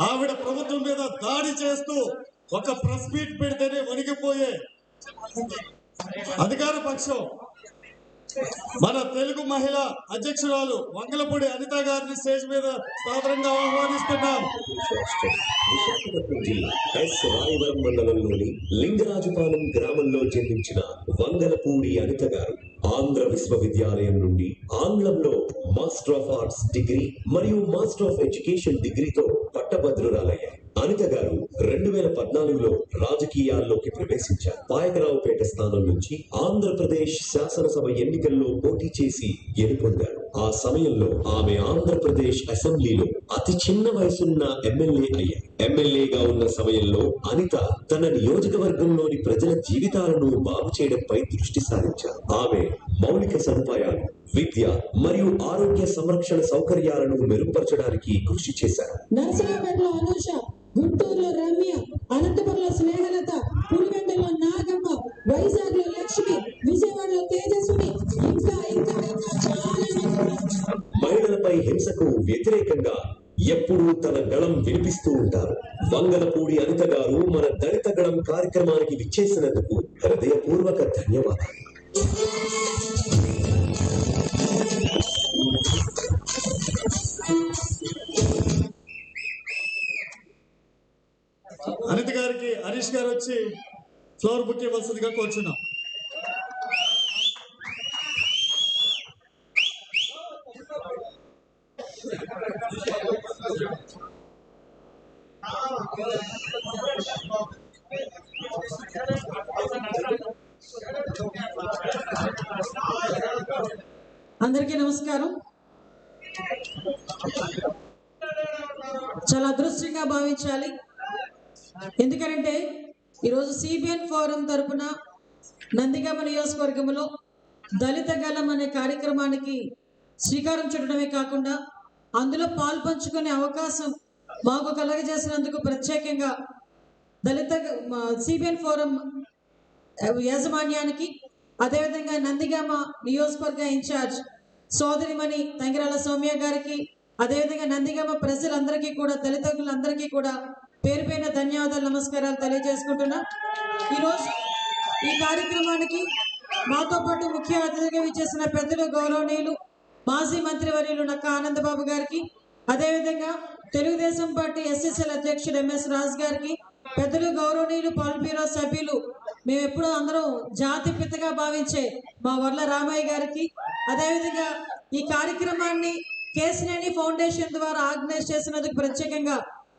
ఆవిడ ప్రభుత్వం మీద దాడి చేస్తూ ఒక ప్రెస్ మీట్ పెడితేనే వణికిపోయే అధికార పక్షం మన తెలుగు మహిళ అధ్యక్షురాలు వంగలపూడి అనిత గారిని స్టేజ్ మీద సాదరంగా ఆహ్వానిస్తున్నాం. రాయవరం మండలంలోని లింగరాజుపాలెం గ్రామంలో జన్మించిన వంగలపూడి అనిత గారు ఆంధ్ర విశ్వవిద్యాలయం నుండి ఆంగ్లంలో మాస్టర్ ఆఫ్ ఆర్ట్స్ డిగ్రీ మరియు మాస్టర్ ఆఫ్ ఎడ్యుకేషన్ డిగ్రీతో పట్టభద్రురాలయ్యారు. అనిత గారు 2014లో రాజకీయాల్లోకి ప్రవేశించారు. పాయకరావుపేట స్థానం నుంచి ఆంధ్రప్రదేశ్ శాసనసభ ఎన్నికల్లో పోటీ చేసి గెలుపొందారు. ఆ సమయంలో ఆమె ఆంధ్రప్రదేశ్ అసెంబ్లీలో అతి చిన్న వయసున్న ఎమ్మెల్యే అయ్యారు. ఎమ్మెల్యేగా ఉన్న సమయంలో అనిత తన నియోజకవర్గంలోని ప్రజల జీవితాలను బాగు చేయడంపై దృష్టి సారించారు. ఆమె మౌలిక సదుపాయాలు, విద్య మరియు ఆరోగ్య సంరక్షణ సౌకర్యాలను మెరుగుపరచడానికి కృషి చేశారు. నరసరావుపేటలో అనూష, గుంటూరులో రమ్య, అనంతపురంలో స్నేహలత, పులివెందులో నాగమ్మ, వైజాగ్ లో లక్ష్మి, విజయవాడలో తేజస్విని, ఇంకా చాలా మహిళలపై హింసకు వ్యతిరేకంగా ఎప్పుడూ తన గళం వినిపిస్తూ ఉంటారు. వంగలపూడి అనిత గారు మన దళిత గళం కార్యక్రమానికి విచ్చేసినందుకు హృదయపూర్వక ధన్యవాదాలు. అనిత గారికి హరీష్ గారు వచ్చి ఫ్లోర్ బుక్ ఇవ్వాల్సిందిగా కోరుచున్నాం. అందరికీ నమస్కారం. చాలా అదృష్టంగా భావించాలి. ఎందుకంటే ఈరోజు సిబిఎన్ ఫోరం తరపున నందిగామ నియోజకవర్గంలో దళిత గళం అనే కార్యక్రమానికి శ్రీకారం చుట్టడమే కాకుండా అందులో పాల్పంచుకునే అవకాశం మాకు కలగజేసినందుకు ప్రత్యేకంగా దళిత సిబిఎన్ ఫోరం యాజమాన్యానికి, అదేవిధంగా నందిగామ నియోజకవర్గ ఇన్ఛార్జ్ సోదరిమణి తంగిరాల సౌమ్య గారికి, అదేవిధంగా నందిగామ ప్రజలందరికీ కూడా, దళితులందరికీ కూడా పేరు పైన ధన్యవాదాలు, నమస్కారాలు తెలియజేసుకుంటున్నా. ఈరోజు ఈ కార్యక్రమానికి మాతో పాటు ముఖ్య అతిథిగా విచ్చేసిన పెద్దలు గౌరవనీయులు మాజీ మంత్రివర్యులు నక్కా ఆనందబాబు గారికి, అదేవిధంగా తెలుగుదేశం పార్టీ ఎస్ఎస్ఎల్ అధ్యక్షుడు ఎంఎస్ రాజు గారికి, పెద్దలు గౌరవనీయులు పాల్ బ్యూరో సభ్యులు, మేము ఎప్పుడూ అందరం జాతి పితగా భావించే మా వర్ల రామయ్య గారికి, అదేవిధంగా ఈ కార్యక్రమాన్ని కేసినేని ఫౌండేషన్ ద్వారా ఆర్గనైజ్ చేసినందుకు ప్రత్యేకంగా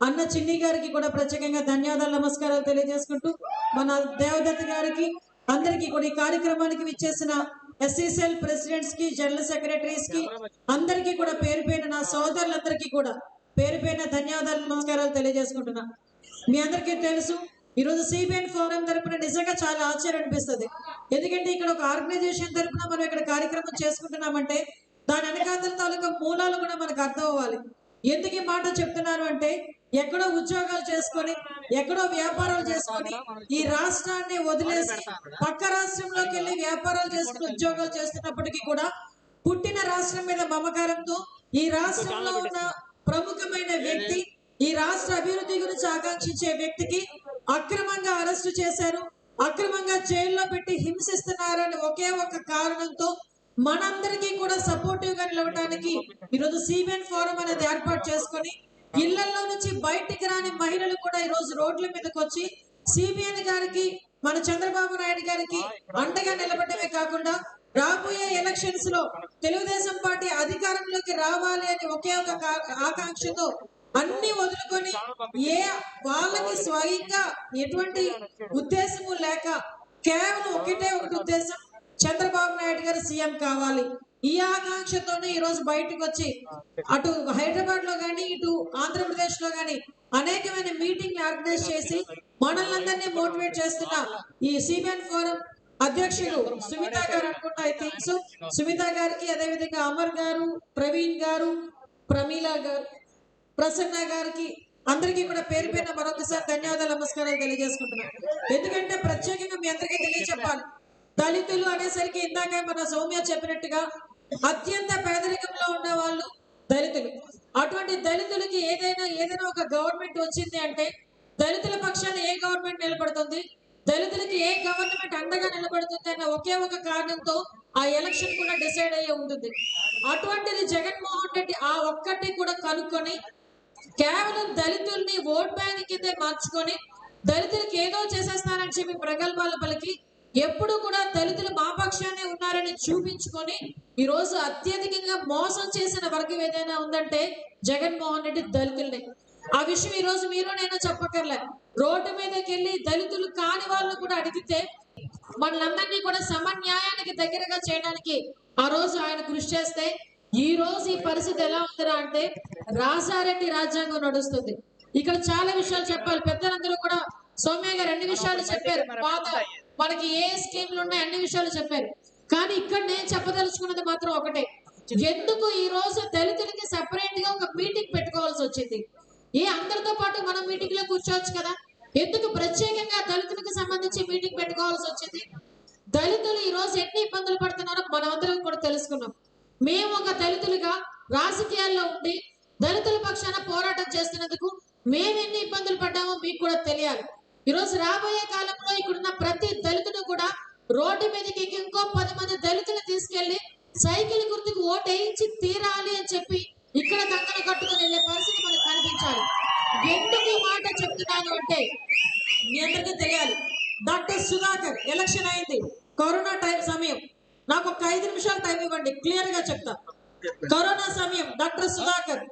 అన్న చిన్ని గారికి కూడా ప్రత్యేకంగా ధన్యవాదాలు, నమస్కారాలు తెలియజేసుకుంటూ, మన దేవదత్త గారికి, అందరికీ కూడా ఈ కార్యక్రమానికి విచ్చేసిన ఎస్ఎస్ఎల్ ప్రెసిడెంట్స్ కి, జనరల్ సెక్రటరీస్ కి అందరికీ కూడా పేరు పైన, నా సోదరులందరికీ కూడా పేరు పైన ధన్యవాదాలు, నమస్కారాలు తెలియజేసుకుంటున్నా. మీ అందరికీ తెలుసు, ఈరోజు సిబిఎన్ ఫోరం తరపున నిజంగా చాలా ఆశ్చర్యం అనిపిస్తుంది. ఎందుకంటే ఇక్కడ ఒక ఆర్గనైజేషన్ తరపున మనం ఇక్కడ కార్యక్రమం చేసుకుంటున్నామంటే దాని వెనకాతల తాలూకా మూలాలు కూడా మనకు అర్థం అవ్వాలి. ఎందుకు ఈ మాట చెప్తున్నాను అంటే, ఎక్కడో ఉద్యోగాలు చేసుకొని, ఎక్కడో వ్యాపారాలు చేసుకొని ఈ రాష్ట్రాన్ని వదిలేసి పక్క రాష్ట్రంలోకి వెళ్ళి వ్యాపారాలు చేసుకుని ఉద్యోగాలు చేస్తున్నప్పటికీ కూడా పుట్టిన రాష్ట్రం మీద మమకారంతో ఈ రాష్ట్రంలో ఉన్న ప్రముఖమైన వ్యక్తి, ఈ రాష్ట్ర అభివృద్ధి గురించి ఆకాంక్షించే వ్యక్తికి అక్రమంగా అరెస్టు చేశారు, అక్రమంగా జైల్లో పెట్టి హింసిస్తున్నారని ఒకే ఒక కారణంతో మనందరికీ కూడా సపోర్టివ్ గా నిలవడానికి ఈరోజు సిబిఎన్ ఫోరం అనేది ఏర్పాటు చేసుకొని, ఇళ్లలో నుంచి బయటికి రాని మహిళలు కూడా ఈరోజు రోడ్ల మీదకి వచ్చి సిబిఎన్ గారికి, మన చంద్రబాబు నాయుడు గారికి అండగా నిలబడమే కాకుండా రాబోయే ఎలక్షన్స్ లో తెలుగుదేశం పార్టీ అధికారంలోకి రావాలి అని ఒకే ఒక ఆకాంక్షతో అన్ని వదులుకొని, వాళ్ళకి స్వయంగా ఎటువంటి ఉద్దేశము లేక కేవలం ఒకటే ఒకటి ఉద్దేశం, చంద్రబాబు నాయుడు గారు సీఎం కావాలి. ఈ ఆకాంక్షతోనే ఈ రోజు బయటకు వచ్చి అటు హైదరాబాద్ లో గానీ, ఇటు ఆంధ్రప్రదేశ్ లో గానీ అనేకమైన మీటింగ్లు ఆర్గనైజ్ చేసి మనల్ని మోటివేట్ చేస్తున్న ఈ సిబిఎన్ ఫోరం అధ్యక్షులు సుమిత గారు అనుకుంటా, ఐ థింక్ సో, సుమిత గారికి, అదేవిధంగా అమర్ గారు, ప్రవీణ్ గారు, ప్రమీల గారు, ప్రసన్న గారికి అందరికీ కూడా పేరు పైన మరొకసారి ధన్యవాదాలు, నమస్కారాలు తెలియజేసుకుంటున్నాను. ఎందుకంటే ప్రత్యేకంగా మీ అందరికీ తెలియచెప్పాలి, దళితులు అనేసరికి ఇందాక మన సౌమ్య చెప్పినట్టుగా అత్యంత పేదరికంలో ఉన్న వాళ్ళు దళితులు. అటువంటి దళితులకి ఏదైనా ఒక గవర్నమెంట్ వచ్చింది అంటే దళితుల పక్షాన ఏ గవర్నమెంట్ నిలబడుతుంది, దళితులకి ఏ గవర్నమెంట్ అండగా నిలబడుతుంది అన్న ఒకే ఒక కారణంతో ఆ ఎలక్షన్ కూడా డిసైడ్ అయ్యే ఉంటుంది. అటువంటిది జగన్మోహన్ రెడ్డి ఆ ఒక్కటి కూడా కనుక్కొని కేవలం దళితుల్ని ఓట్ బ్యాంక్ కిందే మార్చుకొని దళితులకి ఏదో చేసేస్తానని చెప్పి ప్రగల్భాలు పలికి ఎప్పుడు కూడా దళితులు మా పక్షానే ఉన్నారని చూపించుకొని ఈ రోజు అత్యధికంగా మోసం చేసిన వర్గం ఏదైనా ఉందంటే జగన్మోహన్ రెడ్డి దళితుల్ని. ఆ విషయం ఈ రోజు మీరు నేను చెప్పక్కర్లే. రోడ్డు మీదకి వెళ్ళి దళితులు కాని వాళ్ళని కూడా అడిగితే మనలందరినీ కూడా సమన్యాయానికి దగ్గరగా చేయడానికి ఆ రోజు ఆయన కృషి చేస్తే ఈ రోజు ఈ పరిస్థితి ఎలా ఉందిరా అంటే రాజారెడ్డి రాజ్యాంగం నడుస్తుంది. ఇక్కడ చాలా విషయాలు చెప్పాలి. పెద్దలందరూ కూడా సౌమ్య గారు అన్ని విషయాలు చెప్పారు. పాత మనకి ఏ స్కీమ్లు ఉన్నాయి అన్ని విషయాలు చెప్పారు. కానీ ఇక్కడ నేను చెప్పదలుచుకున్నది మాత్రం ఒకటే, ఎందుకు ఈ రోజు దళితులకి సెపరేట్ గా ఒక మీటింగ్ పెట్టుకోవాల్సి వచ్చింది? అందరితో పాటు మనం మీటింగ్ లో కూర్చోవచ్చు కదా, ఎందుకు ప్రత్యేకంగా దళితులకు సంబంధించి మీటింగ్ పెట్టుకోవాల్సి వచ్చింది? దళితులు ఈ రోజు ఎన్ని ఇబ్బందులు పడుతున్నారో మనమందరం కూడా తెలుసుకున్నాం. మేము ఒక దళితులుగా రాజకీయాల్లో ఉండి దళితుల పక్షాన పోరాటం చేస్తున్నందుకు మేము ఎన్ని ఇబ్బందులు పడ్డామో మీకు కూడా తెలియాలి. ఈ రోజు రాబోయే కాలంలో ఇక్కడున్న ప్రతి దళితుడు కూడా రోడ్డు మీదకి ఇంకో 10 మంది దళితులు తీసుకెళ్లి సైకిల్ గుర్తుకు ఓటు వేయించి తీరాలి అని చెప్పి ఇక్కడ కంకణ కట్టుకుని వెళ్ళే పరిస్థితి మనకు కనిపించాలి. ఎందుకు ఈ మాట చెప్తున్నాను అంటే మీ అందరికీ తెలియాలి. డాక్టర్ సుధాకర్ ఎలక్షన్ అయింది, కరోనా టైం సమయం. నాకు ఒక 5 నిమిషాలు టైం ఇవ్వండి, క్లియర్ గా చెప్తా. కరోనా సమయం డాక్టర్ సుధాకర్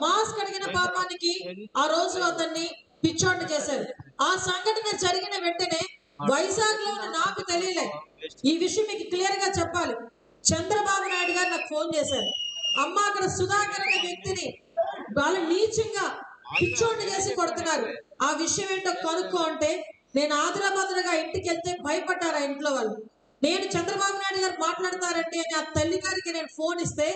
మాస్క్ అడిగిన పాపానికి ఆ రోజు అతన్ని పిచ్చోడ్ని చేశారు. ఆ సంఘటన జరిగిన వెంటనే వైజాగ్ లో నాకు తెలియలే, ఈ విషయం మీకు క్లియర్ గా చెప్పాలి. చంద్రబాబు నాయుడు గారు నాకు ఫోన్ చేశారు, అమ్మ అక్కడ సుధాకర్ అనే వ్యక్తిని వాళ్ళు నీచంగా పిచ్చోడ్ని చేసి కొడుతున్నారు, ఆ విషయం ఏంటో కనుక్కో అంటే నేను ఆదరాబాద్గా ఇంటికి వెళ్తే భయపడ్డారు ఆ ఇంట్లో వాళ్ళు. నేను చంద్రబాబు నాయుడు గారు మాట్లాడతారండి అని ఆ తల్లి గారికి నేను ఫోన్ ఇస్తే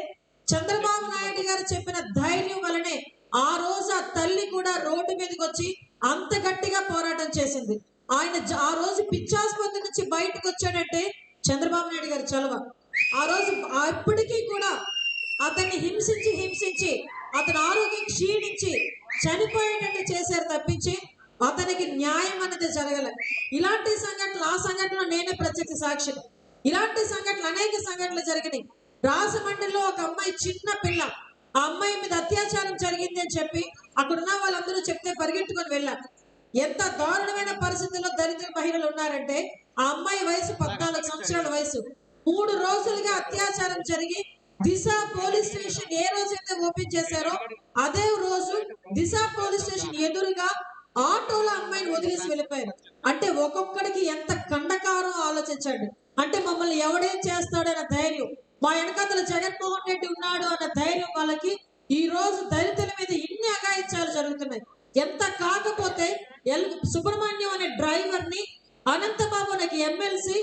చంద్రబాబు నాయుడు గారు చెప్పిన ధైర్యం వలనే ఆ రోజు ఆ తల్లి కూడా రోడ్డు మీదకి వచ్చి అంత గట్టిగా పోరాటం చేసింది. ఆయన ఆ రోజు పిచ్చాసుపత్రి నుంచి బయటకు వచ్చాడంటే చంద్రబాబు నాయుడు గారి చలవ. ఆ రోజు ఇప్పటికీ కూడా అతన్ని హింసించి అతని ఆరోగ్యం క్షీణించి చనిపోయేటట్టు చేశారు తప్పించి అతనికి న్యాయం అనేది జరగలే. ఇలాంటి సంఘటనలు ఆ సంఘటనలో నేనే ప్రత్యక్ష సాక్షిని. ఇలాంటి సంఘటనలు అనేక సంఘటనలు జరిగినాయి. రాజమండ్రిలో ఒక అమ్మాయి, చిన్న పిల్ల, ఆ అమ్మాయి మీద అత్యాచారం జరిగింది అని చెప్పి అక్కడున్న వాళ్ళందరూ చెప్తే పరిగెట్టుకొని వెళ్ళారు. ఎంత దారుణమైన పరిస్థితుల్లో దళిత మహిళలు ఉన్నారంటే ఆ అమ్మాయి వయసు 14 సంవత్సరాల వయసు. 3 రోజులుగా అత్యాచారం జరిగి దిశ పోలీస్ స్టేషన్ ఏ రోజైతే ఓపెన్ చేశారో అదే రోజు దిశ పోలీస్ స్టేషన్ ఎదురుగా ఆటోలో అమ్మాయిని వదిలేసి వెళ్ళిపోయారు. అంటే ఒక్కొక్కడికి ఎంత కండకారం ఆలోచించండి. అంటే మమ్మల్ని ఎవడేం చేస్తాడన్న ధైర్యం, మా వెనకాతల జగన్మోహన్ రెడ్డి ఉన్నాడు అన్న ధైర్యం వాళ్ళకి. ఈ రోజు దళితుల మీద ఇన్ని అఘాయిత్యాలు జరుగుతున్నాయి. ఎంత కాకపోతే సుబ్రహ్మణ్యం అనే డ్రైవర్ ని, అనంతబాబు అనే ఎమ్మెల్సీ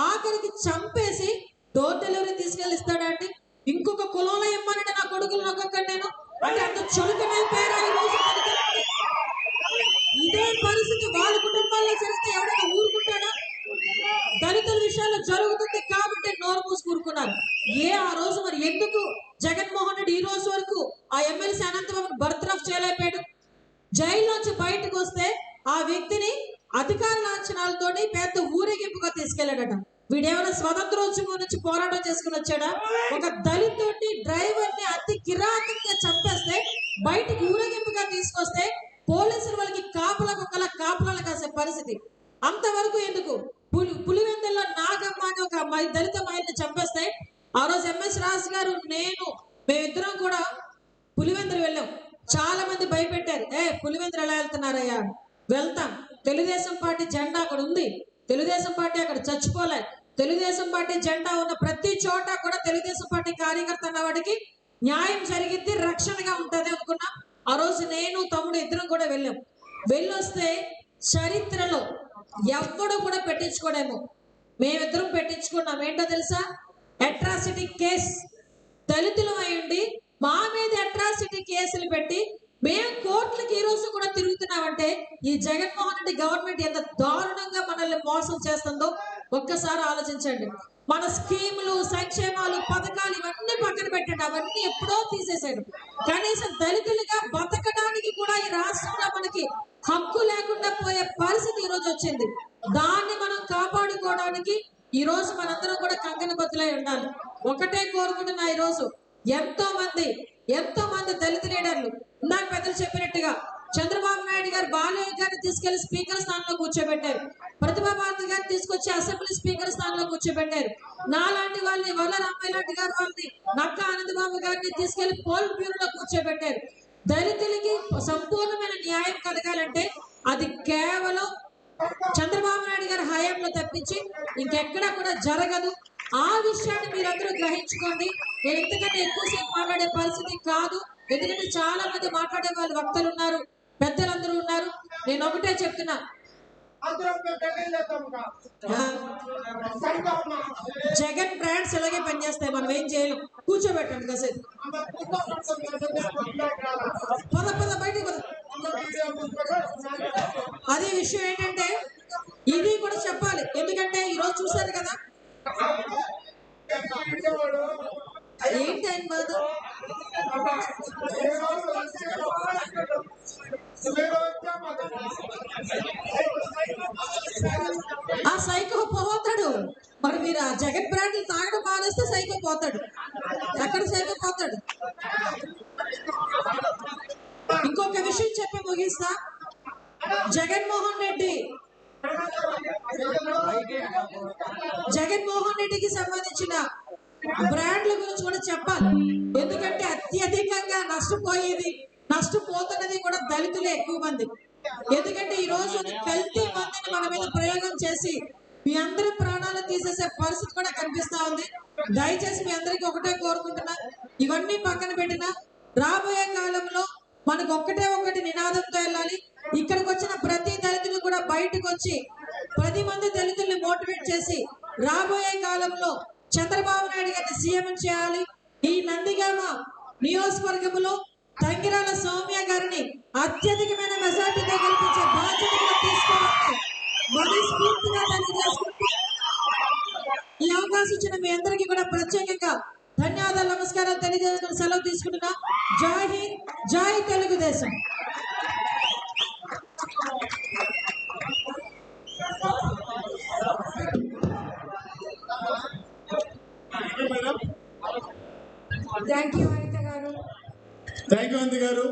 ఆఖరికి చంపేసి డోర్ డెలివరీ తీసుకెళ్ళిస్తాడండి. ఇంకొక కులంలో ఇమ్మనంటే నా కొడుకులు ఒక్కొక్కటి నేను అంటే అంత చురుకనే పేరు ఈ రోజు ఇదే పరిస్థితి వాళ్ళ కుటుంబాల్లో జరిగితే ఎవరైనా ఊరుకుంటాడా? దళితుల విషయాల్లో జరుగుతుంది కాబట్టి నోరు మూసి కూరుకున్నారు. ఆ రోజు మరి ఎందుకు జగన్మోహన్ రెడ్డి ఈ రోజు వరకు ఆ ఎమ్మెల్సీ అనంతబాబుని బర్తరఫ్ చేయలేపాడు? జైల్లోంచి బయటకు వస్తే ఆ వ్యక్తిని అధికార లాంఛనాలతో పెద్ద ఊరేగింపుగా తీసుకెళ్లాడట. వీడేమైనా స్వతంత్రోద్యమం నుంచి పోరాటం చేసుకుని వచ్చాడా? ఒక దళితుడిని, డ్రైవర్ ని అతి కిరాతకంగా చంపేస్తే బయటికి ఊరేగింపుగా తీసుకొస్తే పోలీసులు వాళ్ళకి కాపలాలు కాసే పరిస్థితి. అంతవరకు ఎందుకు? పులివెందుల్లో నాగమ్మ అని ఒక దళిత మహిళని చంపేస్తే ఆ రోజు ఎంఎస్ రాజు గారు, మేమిద్దరం కూడా పులివెందులు వెళ్ళాం. చాలా మంది భయపెట్టారు, పులివెందులు ఎలా వెళ్తున్నారయ్యా? వెళ్తాం, తెలుగుదేశం పార్టీ జెండా అక్కడ ఉంది, తెలుగుదేశం పార్టీ అక్కడ చచ్చిపోలే, తెలుగుదేశం పార్టీ జెండా ఉన్న ప్రతి చోట కూడా తెలుగుదేశం పార్టీ కార్యకర్త అన్నవాడికి న్యాయం జరిగిద్ది, రక్షణగా ఉంటది అనుకున్నాం. ఆ రోజు నేను తమ్ముడు ఇద్దరం కూడా వెళ్ళాం. వెళ్ళొస్తే చరిత్రలో ఎవ్వడు కూడా పెట్టించుకోడేమో, మేమిద్దరం పెట్టించుకున్నాం. ఏంటో తెలుసా? Atrocity case. దళితులం అయ్యండి మా మీద అట్రాసిటీ కేసులు పెట్టి మేము కోర్టులకు ఈ రోజు కూడా తిరుగుతున్నామంటే ఈ జగన్మోహన్ రెడ్డి గవర్నమెంట్ ఎంత దారుణంగా మనల్ని మోసం చేస్తుందో ఒక్కసారి ఆలోచించండి. మన స్కీములు, సంక్షేమాలు, పథకాలు ఇవన్నీ పక్కన పెట్టండి, అవన్నీ ఎప్పుడో తీసేశాడు. కనీసం దళితులుగా బతకడానికి కూడా ఈ రాష్ట్రంలో మనకి హక్కు లేకుండా పోయే పరిస్థితి ఈ రోజు వచ్చింది. దాన్ని మనం కాపాడుకోవడానికి ఈ రోజు మనందరం కూడా కంకణబద్దులై ఉండాలి. ఒకటే కోరుకుంటున్నా, ఈ రోజు ఎంతో మంది దళిత లీడర్లు ఇందాక పెద్దలు చెప్పినట్టుగా చంద్రబాబు నాయుడు గారు బాలయ్య గారిని తీసుకెళ్లి స్పీకర్ స్థానంలో కూర్చోబెట్టారు. ప్రతిభా భారతి గారిని తీసుకొచ్చి అసెంబ్లీ స్పీకర్ స్థానంలో కూర్చోబెట్టారు. నాలాంటి వాళ్ళని, వల్ల రామయ్య లాంటి గారు వాళ్ళని, నక్కా ఆనందబాబు గారిని తీసుకెళ్లి పోల్ బ్యూరోలో కూర్చోబెట్టారు. దళితులకి సంపూర్ణమైన న్యాయం కలగాలంటే అది కేవలం చంద్రబాబు నాయుడు గారి హయాంలో తప్పించి ఇంకెక్కడా కూడా జరగదు. ఆ విషయాన్ని మీరందరూ గ్రహించుకోండి. నేను ఇంతకంటే ఎక్కువసేపు మాట్లాడే పరిస్థితి కాదు, ఎందుకంటే చాలా మంది మాట్లాడే వాళ్ళు వక్తలు ఉన్నారు, పెద్దలందరూ ఉన్నారు. నేను ఒకటే చెప్తున్నా, జగన్ బ్రాండ్స్ ఇలాగే పనిచేస్తాయి, మనం ఏం చేయలేం. కూర్చోబెట్టండి కాసేపు. పద బయటికి పద. అదే విషయం ఏంటంటే ఇది కూడా చెప్పాలి, ఎందుకంటే ఈరోజు చూశారు కదా ఏంటి ఆయన బాధ. ఆ సైకో పోతాడు. మరి మీరు ఆ జగన్ బ్రాండ్ తాగడం మానేస్తే సైకో పోతాడు. ఎక్కడ సైకో పోతాడు. ఇంకొక విషయం చెప్పి ముగిస్తా. జగన్మోహన్ రెడ్డికి సంబంధించిన బ్రాండ్ల గురించి కూడా చెప్పాలి. ఎందుకంటే అత్యధికంగా నష్టపోతున్నది కూడా దళితులే ఎక్కువ మంది. ఎందుకంటే ఈ రోజు కల్తీ మందిని మన మీద ప్రయోగం చేసి మీ అందరి ప్రాణాలు తీసేసే పరిస్థితి కూడా కనిపిస్తా ఉంది. దయచేసి మీ అందరికీ ఒకటే కోరుకుంటున్నా, ఇవన్నీ పక్కన పెట్టినా రాబోయే కాలంలో మనకు ఒకటి నినాదంతో వెళ్ళాలి. ఇక్కడికి వచ్చిన ప్రతి దళితులు కూడా బయటకు వచ్చి 10 మంది దళితుల్ని మోటివేట్ చేసి రాబోయే కాలంలో చంద్రబాబు నాయుడు గారిని సీఎం చేయాలి. ఈ నందిగామ నియోజకవర్గంలో తంగిరాల సౌమ్య గారిని అత్యధికమైన మెజార్టీతో గెలిపించే బాధ్యత కూడా తీసుకోవాలని మనస్ఫూర్తిగా తెలియజేసుకుంటూ ఈ అవకాశం ఇచ్చిన మీ అందరికీ కూడా ప్రత్యేకంగా ధన్యవాదాలు, నమస్కారాలు తెలియజేసుకుని సెలవు తీసుకుంటున్నా. జై హింద్, జై తెలుగుదేశం. థ్యాంక్ యూ అనిత గారు.